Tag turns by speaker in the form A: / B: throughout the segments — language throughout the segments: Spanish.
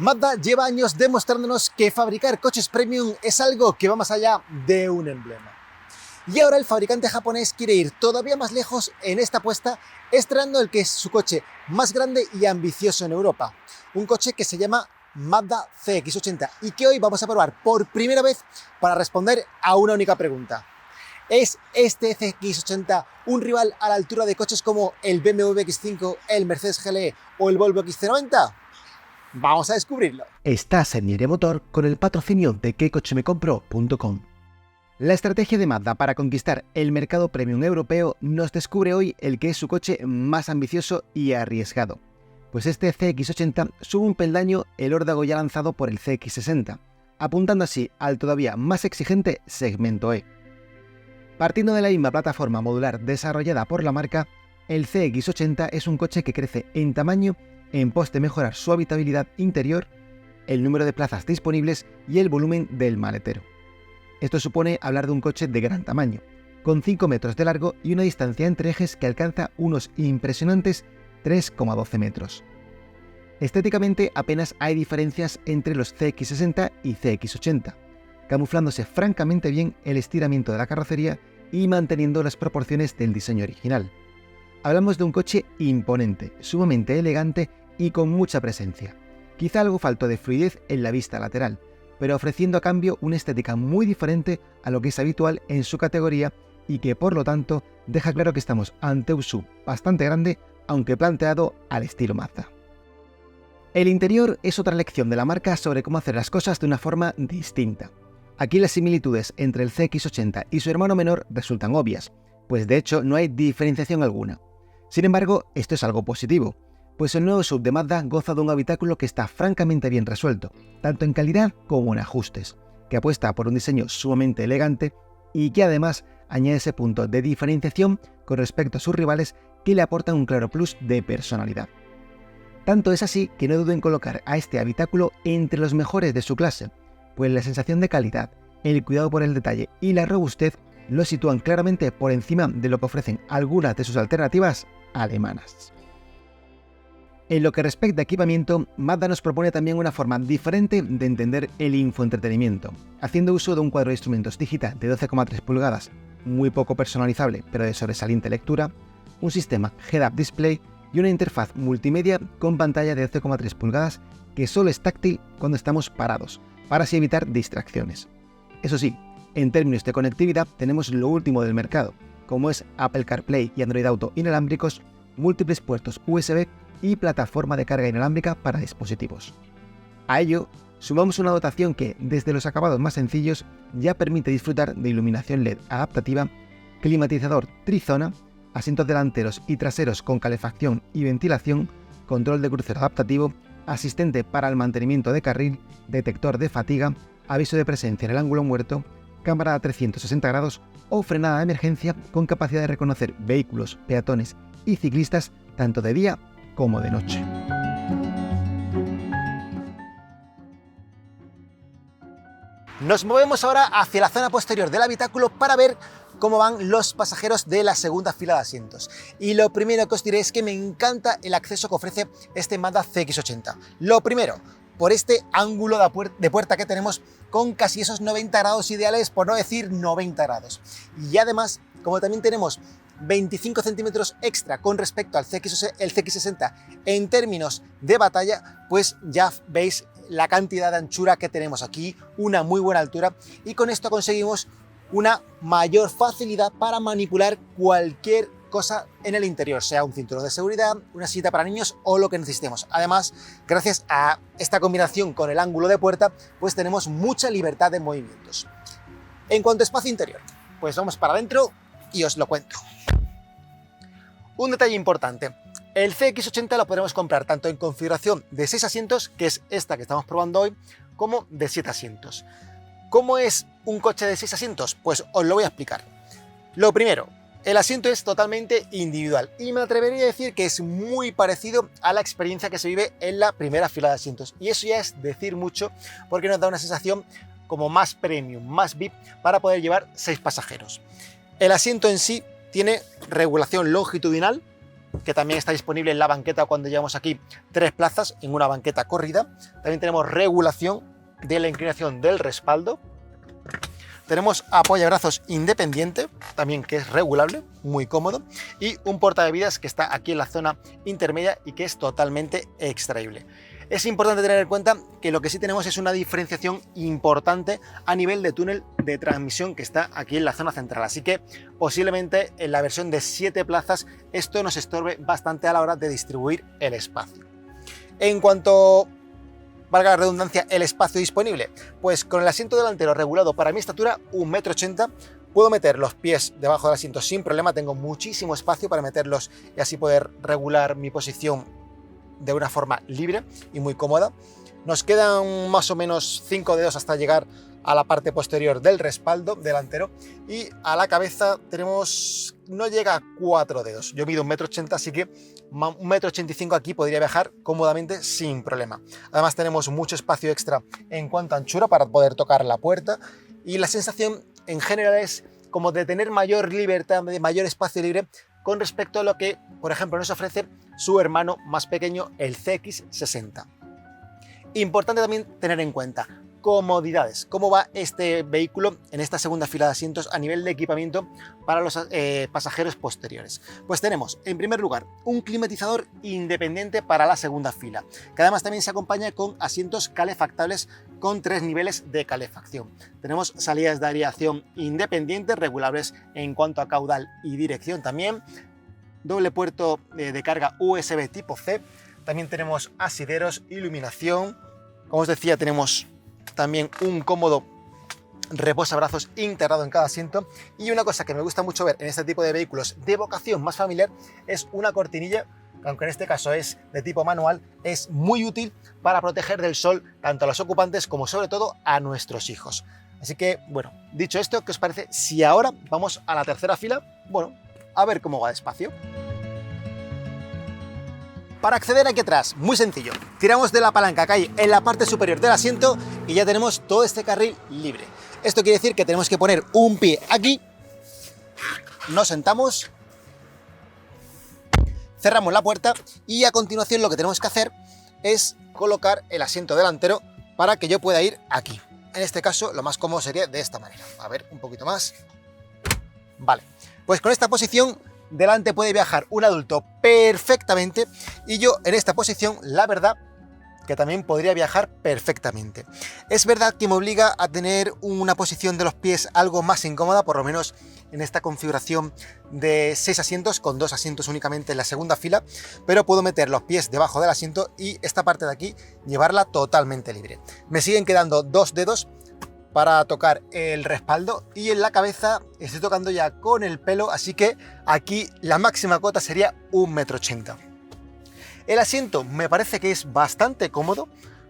A: Mazda lleva años demostrándonos que fabricar coches premium es algo que va más allá de un emblema. Y ahora el fabricante japonés quiere ir todavía más lejos en esta apuesta, estrenando el que es su coche más grande y ambicioso en Europa. Un coche que se llama Mazda CX-80 y que hoy vamos a probar por primera vez para responder a una única pregunta. ¿Es este CX-80 un rival a la altura de coches como el BMW X5, el Mercedes GLE o el Volvo XC90? Vamos a descubrirlo.
B: Estás en Miria Motor con el patrocinio de quecochemecompro.com. La estrategia de Mazda para conquistar el mercado premium europeo nos descubre hoy el que es su coche más ambicioso y arriesgado. Pues este CX-80 sube un peldaño el órdago ya lanzado por el CX-60, apuntando así al todavía más exigente segmento E. Partiendo de la misma plataforma modular desarrollada por la marca, el CX-80 es un coche que crece en tamaño en pos de mejorar su habitabilidad interior, el número de plazas disponibles y el volumen del maletero. Esto supone hablar de un coche de gran tamaño, con 5 metros de largo y una distancia entre ejes que alcanza unos impresionantes 3,12 metros. Estéticamente apenas hay diferencias entre los CX-60 y CX-80, camuflándose francamente bien el estiramiento de la carrocería y manteniendo las proporciones del diseño original. Hablamos de un coche imponente, sumamente elegante y con mucha presencia. Quizá algo faltó de fluidez en la vista lateral, pero ofreciendo a cambio una estética muy diferente a lo que es habitual en su categoría y que por lo tanto deja claro que estamos ante un SUV bastante grande, aunque planteado al estilo Mazda. El interior es otra lección de la marca sobre cómo hacer las cosas de una forma distinta. Aquí las similitudes entre el CX-80 y su hermano menor resultan obvias, pues de hecho no hay diferenciación alguna. Sin embargo, esto es algo positivo, pues el nuevo SUV de Mazda goza de un habitáculo que está francamente bien resuelto, tanto en calidad como en ajustes, que apuesta por un diseño sumamente elegante y que además añade ese punto de diferenciación con respecto a sus rivales que le aportan un claro plus de personalidad. Tanto es así que no duden en colocar a este habitáculo entre los mejores de su clase, pues la sensación de calidad, el cuidado por el detalle y la robustez lo sitúan claramente por encima de lo que ofrecen algunas de sus alternativas alemanas. En lo que respecta a equipamiento, Mazda nos propone también una forma diferente de entender el infoentretenimiento, haciendo uso de un cuadro de instrumentos digital de 12,3 pulgadas, muy poco personalizable pero de sobresaliente lectura, un sistema Head-Up Display y una interfaz multimedia con pantalla de 12,3 pulgadas que solo es táctil cuando estamos parados, para así evitar distracciones. Eso sí, en términos de conectividad tenemos lo último del mercado, como es Apple CarPlay y Android Auto inalámbricos, múltiples puertos USB y plataforma de carga inalámbrica para dispositivos. A ello, sumamos una dotación que, desde los acabados más sencillos, ya permite disfrutar de iluminación LED adaptativa, climatizador trizona, asientos delanteros y traseros con calefacción y ventilación, control de crucero adaptativo, asistente para el mantenimiento de carril, detector de fatiga, aviso de presencia en el ángulo muerto, cámara a 360 grados o frenada de emergencia con capacidad de reconocer vehículos, peatones y ciclistas tanto de día como de noche.
A: Nos movemos ahora hacia la zona posterior del habitáculo para ver cómo van los pasajeros de la segunda fila de asientos. Y lo primero que os diré es que me encanta el acceso que ofrece este Mazda CX-80. Lo primero, por este ángulo de puerta que tenemos con casi esos 90 grados ideales, por no decir 90 grados. Y además, como también tenemos 25 centímetros extra con respecto al CX-60 en términos de batalla, pues ya veis la cantidad de anchura que tenemos aquí, una muy buena altura, y con esto conseguimos una mayor facilidad para manipular cualquier cosa en el interior, sea un cinturón de seguridad, una silla para niños o lo que necesitemos. Además, gracias a esta combinación con el ángulo de puerta, pues tenemos mucha libertad de movimientos. En cuanto a espacio interior, pues vamos para adentro y os lo cuento. Un detalle importante, el CX-80 lo podremos comprar tanto en configuración de 6 asientos, que es esta que estamos probando hoy, como de 7 asientos. ¿Cómo es un coche de 6 asientos? Pues os lo voy a explicar. Lo primero, el asiento es totalmente individual y me atrevería a decir que es muy parecido a la experiencia que se vive en la primera fila de asientos. Y eso ya es decir mucho porque nos da una sensación como más premium, más VIP para poder llevar 6 pasajeros. El asiento en sí tiene regulación longitudinal, que también está disponible en la banqueta cuando llevamos aquí 3 plazas en una banqueta corrida. También tenemos regulación de la inclinación del respaldo. Tenemos apoyabrazos independiente, también que es regulable, muy cómodo, y un portabebidas que está aquí en la zona intermedia y que es totalmente extraíble. Es importante tener en cuenta que lo que sí tenemos es una diferenciación importante a nivel de túnel de transmisión que está aquí en la zona central, así que posiblemente en la versión de 7 plazas esto nos estorbe bastante a la hora de distribuir el espacio. En cuanto, valga la redundancia, el espacio disponible, pues con el asiento delantero regulado para mi estatura, 1,80 m, puedo meter los pies debajo del asiento sin problema, tengo muchísimo espacio para meterlos y así poder regular mi posición de una forma libre y muy cómoda. Nos quedan más o menos 5 dedos hasta llegar a la parte posterior del respaldo delantero y a la cabeza tenemos, no llega a 4 dedos. Yo mido 1,80 m, así que 1,85 m aquí podría viajar cómodamente sin problema. Además tenemos mucho espacio extra en cuanto a anchura para poder tocar la puerta y la sensación en general es como de tener mayor libertad, de mayor espacio libre con respecto a lo que, por ejemplo, nos ofrece su hermano más pequeño, el CX-60. Importante también tener en cuenta comodidades, cómo va este vehículo en esta segunda fila de asientos a nivel de equipamiento para los pasajeros posteriores. Pues tenemos, en primer lugar, un climatizador independiente para la segunda fila, que además también se acompaña con asientos calefactables con 3 niveles de calefacción. Tenemos salidas de aireación independientes, regulables en cuanto a caudal y dirección también, doble puerto de carga USB tipo C, también tenemos asideros, iluminación, como os decía, tenemos también un cómodo reposabrazos integrado en cada asiento y una cosa que me gusta mucho ver en este tipo de vehículos de vocación más familiar es una cortinilla, que aunque en este caso es de tipo manual, es muy útil para proteger del sol tanto a los ocupantes como sobre todo a nuestros hijos. Así que, bueno, dicho esto, ¿qué os parece si ahora vamos a la tercera fila? Bueno, a ver cómo va despacio. Para acceder aquí atrás, muy sencillo, tiramos de la palanca que hay en la parte superior del asiento y ya tenemos todo este carril libre. Esto quiere decir que tenemos que poner un pie aquí, nos sentamos, cerramos la puerta y a continuación lo que tenemos que hacer es colocar el asiento delantero para que yo pueda ir aquí. En este caso lo más cómodo sería de esta manera. A ver, un poquito más. Vale, pues con esta posición delante puede viajar un adulto perfectamente y yo en esta posición, la verdad, que también podría viajar perfectamente. Es verdad que me obliga a tener una posición de los pies algo más incómoda, por lo menos en esta configuración de 6 asientos, con 2 asientos únicamente en la segunda fila, pero puedo meter los pies debajo del asiento y esta parte de aquí llevarla totalmente libre. Me siguen quedando 2 dedos para tocar el respaldo y en la cabeza estoy tocando ya con el pelo, así que aquí la máxima cota sería 1,80 m. El asiento me parece que es bastante cómodo,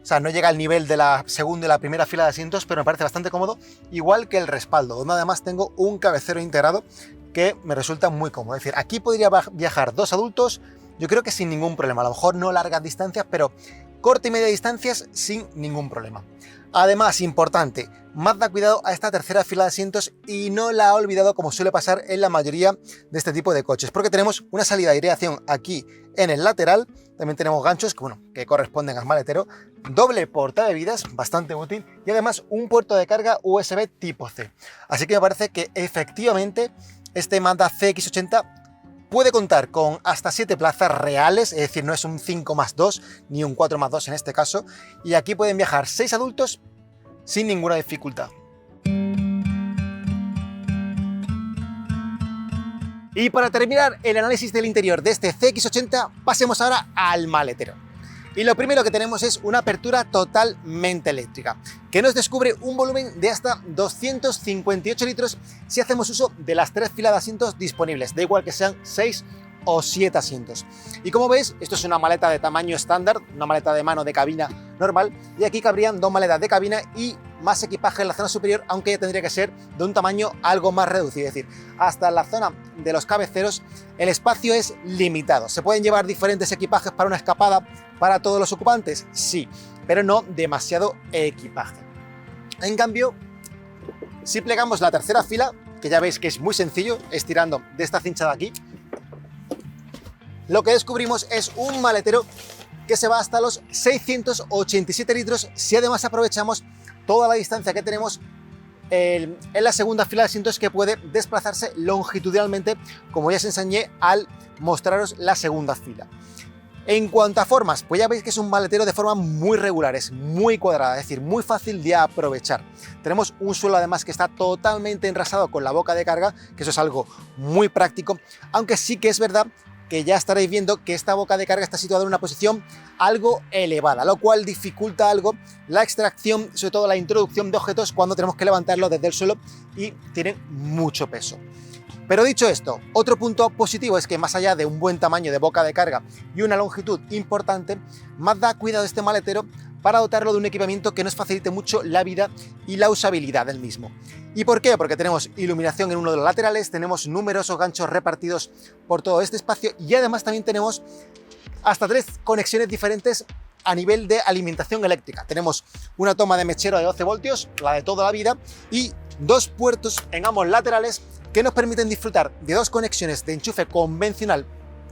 A: o sea, no llega al nivel de la segunda y la primera fila de asientos, pero me parece bastante cómodo, igual que el respaldo, donde además tengo un cabecero integrado que me resulta muy cómodo. Es decir, aquí podría viajar 2 adultos, yo creo que sin ningún problema, a lo mejor no largas distancias, pero corta y media distancias sin ningún problema. Además, importante, Mazda cuidado a esta tercera fila de asientos y no la ha olvidado como suele pasar en la mayoría de este tipo de coches, porque tenemos una salida de aireación aquí en el lateral, también tenemos ganchos que, bueno, que corresponden al maletero, doble portabebidas, bastante útil, y además un puerto de carga USB tipo C. Así que me parece que efectivamente este Mazda CX-80 puede contar con hasta 7 plazas reales, es decir, no es un 5+2 ni un 4+2 en este caso, y aquí pueden viajar 6 adultos sin ninguna dificultad. Y para terminar el análisis del interior de este CX-80, pasemos ahora al maletero. Y lo primero que tenemos es una apertura totalmente eléctrica, que nos descubre un volumen de hasta 258 litros si hacemos uso de las 3 filas de asientos disponibles, da igual que sean 6 o 7 asientos. Y como veis, esto es una maleta de tamaño estándar, una maleta de mano de cabina normal, y aquí cabrían 2 maletas de cabina y más equipaje en la zona superior, aunque ya tendría que ser de un tamaño algo más reducido, es decir, hasta la zona de los cabeceros el espacio es limitado. ¿Se pueden llevar diferentes equipajes para una escapada para todos los ocupantes? Sí, pero no demasiado equipaje. En cambio, si plegamos la tercera fila, que ya veis que es muy sencillo, estirando de esta cincha de aquí, lo que descubrimos es un maletero que se va hasta los 687 litros si además aprovechamos toda la distancia que tenemos en la segunda fila de asientos, que puede desplazarse longitudinalmente, como ya os enseñé al mostraros la segunda fila. En cuanto a formas, pues ya veis que es un maletero de forma muy regular, es muy cuadrada, es decir, muy fácil de aprovechar. Tenemos un suelo además que está totalmente enrasado con la boca de carga, que eso es algo muy práctico, aunque sí que es verdad que ya estaréis viendo que esta boca de carga está situada en una posición algo elevada, lo cual dificulta algo la extracción, sobre todo la introducción de objetos cuando tenemos que levantarlo desde el suelo y tienen mucho peso. Pero dicho esto, otro punto positivo es que más allá de un buen tamaño de boca de carga y una longitud importante, Mazda ha cuidado este maletero para dotarlo de un equipamiento que nos facilite mucho la vida y la usabilidad del mismo. ¿Y por qué? Porque tenemos iluminación en uno de los laterales, tenemos numerosos ganchos repartidos por todo este espacio y además también tenemos hasta 3 conexiones diferentes a nivel de alimentación eléctrica. Tenemos una toma de mechero de 12 voltios, la de toda la vida, y 2 puertos en ambos laterales que nos permiten disfrutar de 2 conexiones de enchufe convencional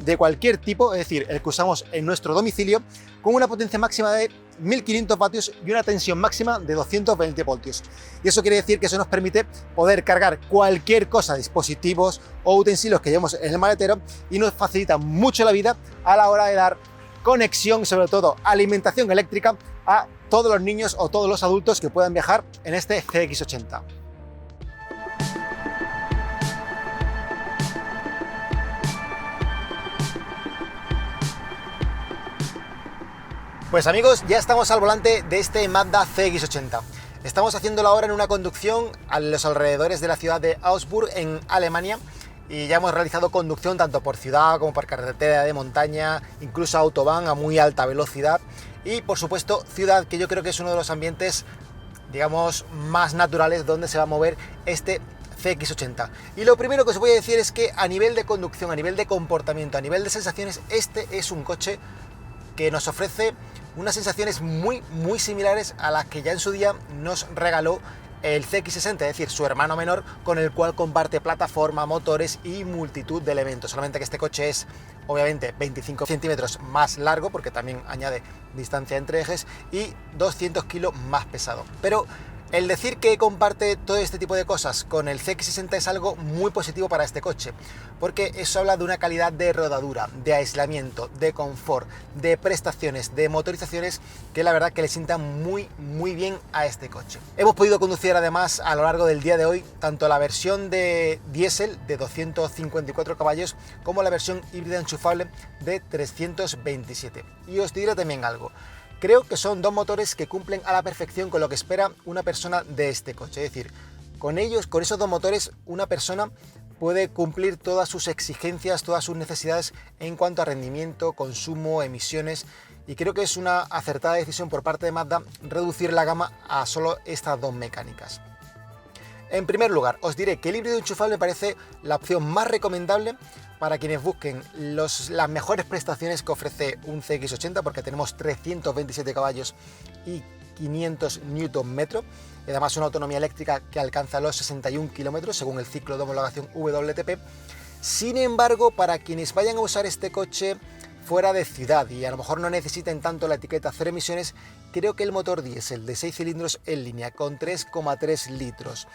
A: de cualquier tipo, es decir, el que usamos en nuestro domicilio, con una potencia máxima de 1500 vatios y una tensión máxima de 220 voltios. Y eso quiere decir que eso nos permite poder cargar cualquier cosa, dispositivos o utensilios que llevemos en el maletero, y nos facilita mucho la vida a la hora de dar conexión y sobre todo alimentación eléctrica a todos los niños o todos los adultos que puedan viajar en este CX-80. Pues amigos, ya estamos al volante de este Mazda CX-80. Estamos haciéndolo ahora en una conducción a los alrededores de la ciudad de Augsburg, en Alemania, y ya hemos realizado conducción tanto por ciudad como por carretera de montaña, incluso autobahn a muy alta velocidad, y por supuesto ciudad, que yo creo que es uno de los ambientes, digamos, más naturales donde se va a mover este CX-80. Y lo primero que os voy a decir es que a nivel de conducción, a nivel de comportamiento, a nivel de sensaciones, este es un coche que nos ofrece unas sensaciones muy similares a las que ya en su día nos regaló el CX-60, es decir, su hermano menor, con el cual comparte plataforma, motores y multitud de elementos. Solamente que este coche es obviamente 25 centímetros más largo, porque también añade distancia entre ejes, y 200 kilos más pesado. Pero el decir que comparte todo este tipo de cosas con el CX-60 es algo muy positivo para este coche, porque eso habla de una calidad de rodadura, de aislamiento, de confort, de prestaciones, de motorizaciones que la verdad que le sientan muy bien a este coche. Hemos podido conducir además a lo largo del día de hoy tanto la versión de diésel de 254 caballos como la versión híbrida enchufable de 327. Y os diré también algo. Creo que son 2 motores que cumplen a la perfección con lo que espera una persona de este coche. Es decir, con esos 2 motores, una persona puede cumplir todas sus exigencias, todas sus necesidades en cuanto a rendimiento, consumo, emisiones, y creo que es una acertada decisión por parte de Mazda reducir la gama a solo estas 2 mecánicas. En primer lugar, os diré que el híbrido enchufable me parece la opción más recomendable para quienes busquen las mejores prestaciones que ofrece un CX-80, porque tenemos 327 caballos y 500 Nm, y además una autonomía eléctrica que alcanza los 61 km según el ciclo de homologación WLTP. Sin embargo, para quienes vayan a usar este coche fuera de ciudad y a lo mejor no necesiten tanto la etiqueta 0 emisiones, creo que el motor diésel de 6 cilindros en línea con 3,3 litros,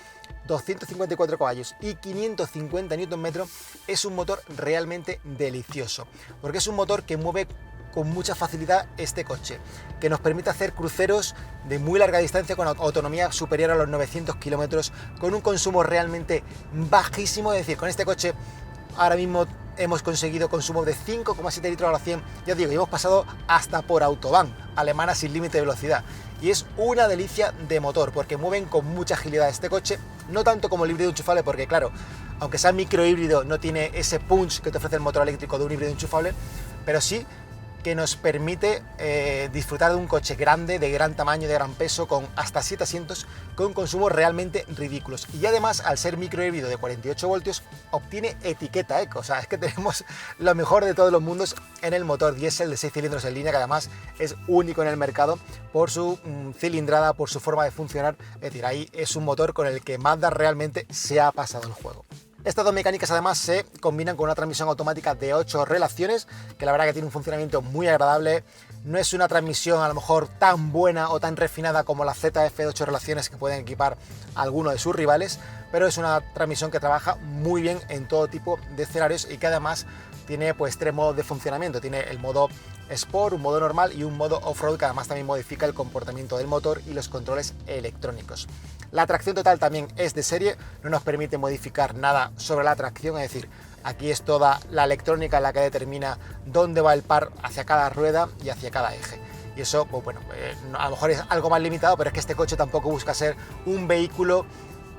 A: 254 caballos y 550 Nm es un motor realmente delicioso, porque es un motor que mueve con mucha facilidad este coche, que nos permite hacer cruceros de muy larga distancia con autonomía superior a los 900 km, con un consumo realmente bajísimo. Es decir, con este coche ahora mismo hemos conseguido consumo de 5,7 litros a la 100, ya digo, y hemos pasado hasta por autobahn alemana sin límite de velocidad, y es una delicia de motor, porque mueven con mucha agilidad este coche, no tanto como el híbrido enchufable, porque claro, aunque sea microhíbrido, no tiene ese punch que te ofrece el motor eléctrico de un híbrido enchufable, pero sí que nos permite disfrutar de un coche grande, de gran tamaño, de gran peso, con hasta 7 asientos, con consumos realmente ridículos. Y además, al ser microhíbrido de 48 voltios, obtiene etiqueta eco. O sea, es que tenemos lo mejor de todos los mundos en el motor diésel de 6 cilindros en línea, que además es único en el mercado por su cilindrada, por su forma de funcionar. Es decir, ahí es un motor con el que Mazda realmente se ha pasado el juego. Estas dos mecánicas además se combinan con una transmisión automática de 8 relaciones, que la verdad que tiene un funcionamiento muy agradable. No es una transmisión a lo mejor tan buena o tan refinada como la ZF de 8 relaciones que pueden equipar a alguno de sus rivales, pero es una transmisión que trabaja muy bien en todo tipo de escenarios y que además tiene pues 3 modos de funcionamiento. Tiene el modo Sport, un modo normal y un modo Off-Road, que además también modifica el comportamiento del motor y los controles electrónicos. La tracción total también es de serie, no nos permite modificar nada sobre la tracción, es decir, aquí es toda la electrónica la que determina dónde va el par hacia cada rueda y hacia cada eje. Y eso, pues bueno, a lo mejor es algo más limitado, pero es que este coche tampoco busca ser un vehículo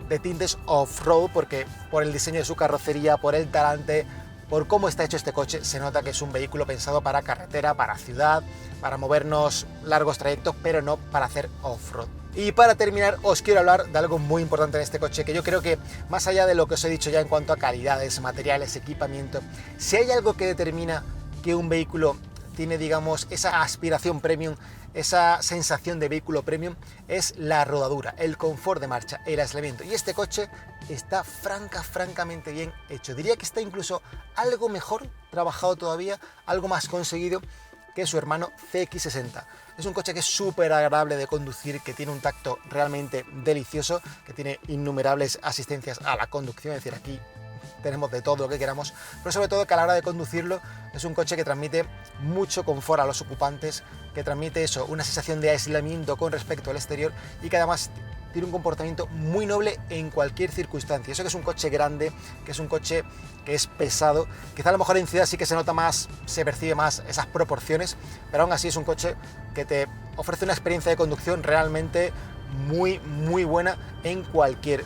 A: de tintes off-road, porque por el diseño de su carrocería, por el talante, por cómo está hecho este coche, se nota que es un vehículo pensado para carretera, para ciudad, para movernos largos trayectos, pero no para hacer off-road. Y para terminar, os quiero hablar de algo muy importante en este coche, que yo creo que más allá de lo que os he dicho ya en cuanto a calidades, materiales, equipamiento, si hay algo que determina que un vehículo tiene, digamos, esa aspiración premium, esa sensación de vehículo premium, es la rodadura, el confort de marcha, el aislamiento. Y este coche está francamente bien hecho. Diría que está incluso algo mejor trabajado todavía, algo más conseguido que su hermano CX60. Es un coche que es súper agradable de conducir, que tiene un tacto realmente delicioso, que tiene innumerables asistencias a la conducción, es decir, aquí tenemos de todo lo que queramos, pero sobre todo que a la hora de conducirlo es un coche que transmite mucho confort a los ocupantes, que transmite eso, una sensación de aislamiento con respecto al exterior y que además tiene un comportamiento muy noble en cualquier circunstancia. Eso que es un coche grande, que es un coche que es pesado, quizá a lo mejor en ciudad sí que se nota más, se percibe más esas proporciones, pero aún así es un coche que te ofrece una experiencia de conducción realmente muy buena en cualquier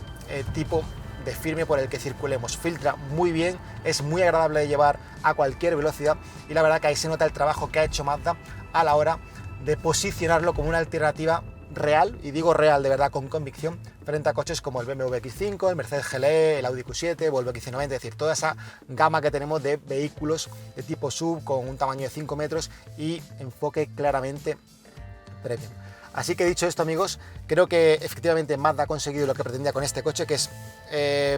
A: tipo de firme por el que circulemos. Filtra muy bien, es muy agradable de llevar a cualquier velocidad y la verdad que ahí se nota el trabajo que ha hecho Mazda a la hora de posicionarlo como una alternativa real, y digo real de verdad con convicción, frente a coches como el BMW X5, el Mercedes GLE, el Audi Q7, Volvo XC90, es decir, toda esa gama que tenemos de vehículos de tipo SUV con un tamaño de 5 metros y enfoque claramente premium. Así que dicho esto, amigos, creo que efectivamente Mazda ha conseguido lo que pretendía con este coche, que es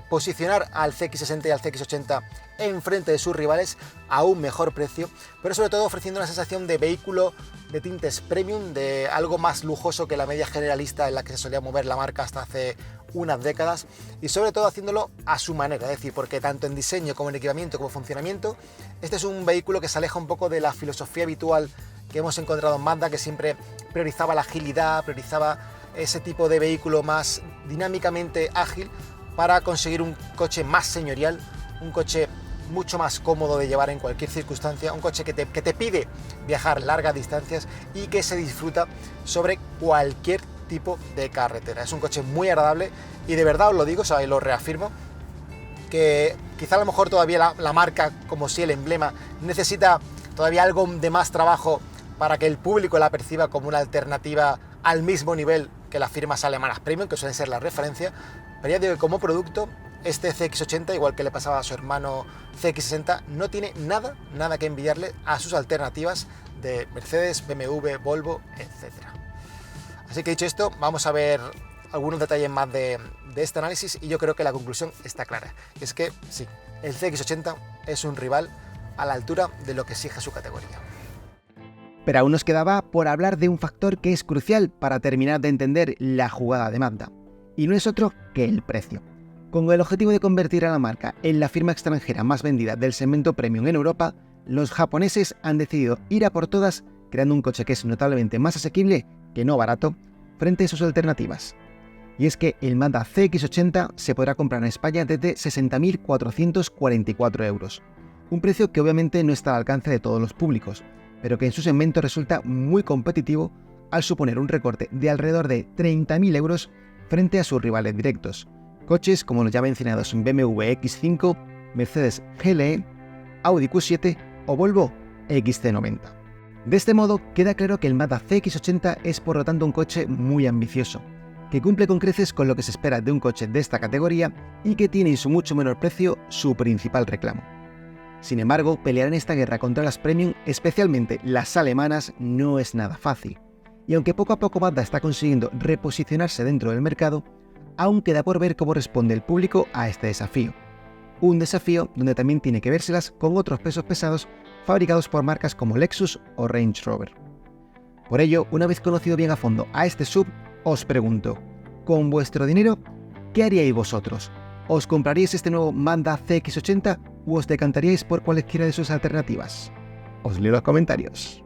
A: posicionar al CX60 y al CX80 enfrente de sus rivales a un mejor precio, pero sobre todo ofreciendo una sensación de vehículo de tintes premium, de algo más lujoso que la media generalista en la que se solía mover la marca hasta hace unas décadas, y sobre todo haciéndolo a su manera, es decir, porque tanto en diseño como en equipamiento como funcionamiento, este es un vehículo que se aleja un poco de la filosofía habitual que hemos encontrado en Mazda, que siempre priorizaba la agilidad, priorizaba ese tipo de vehículo más dinámicamente ágil para conseguir un coche más señorial, un coche mucho más cómodo de llevar en cualquier circunstancia, un coche que te pide viajar largas distancias y que se disfruta sobre cualquier tipo de carretera. Es un coche muy agradable y de verdad os lo digo, o sea, y lo reafirmo, que quizá a lo mejor todavía la marca, como si el emblema, necesita todavía algo de más trabajo para que el público la perciba como una alternativa al mismo nivel que las firmas alemanas premium, que suelen ser la referencia, pero ya digo que como producto, este CX80, igual que le pasaba a su hermano CX60, no tiene nada que envidiarle a sus alternativas de Mercedes, BMW, Volvo, etc. Así que dicho esto, vamos a ver algunos detalles más de este análisis y yo creo que la conclusión está clara. Y es que sí, el CX80 es un rival a la altura de lo que exige su categoría.
B: Pero aún nos quedaba por hablar de un factor que es crucial para terminar de entender la jugada de Mazda, y no es otro que el precio. Con el objetivo de convertir a la marca en la firma extranjera más vendida del segmento premium en Europa, los japoneses han decidido ir a por todas, creando un coche que es notablemente más asequible, que no barato, frente a sus alternativas. Y es que el Mazda CX80 se podrá comprar en España desde 60.444 euros, un precio que obviamente no está al alcance de todos los públicos, pero que en su segmento resulta muy competitivo al suponer un recorte de alrededor de 30.000 euros frente a sus rivales directos, coches como los ya mencionados BMW X5, Mercedes GLE, Audi Q7 o Volvo XC90. De este modo, queda claro que el Mazda CX80 es por lo tanto un coche muy ambicioso, que cumple con creces con lo que se espera de un coche de esta categoría y que tiene en su mucho menor precio su principal reclamo. Sin embargo, pelear en esta guerra contra las premium, especialmente las alemanas, no es nada fácil. Y aunque poco a poco Mazda está consiguiendo reposicionarse dentro del mercado, aún queda por ver cómo responde el público a este desafío. un desafío donde también tiene que vérselas con otros pesos pesados fabricados por marcas como Lexus o Range Rover. Por ello, una vez conocido bien a fondo a este SUV, os pregunto, con vuestro dinero, ¿qué haríais vosotros? ¿Os compraríais este nuevo Mazda CX-80 o os decantaríais por cualquiera de sus alternativas? Os leo los comentarios.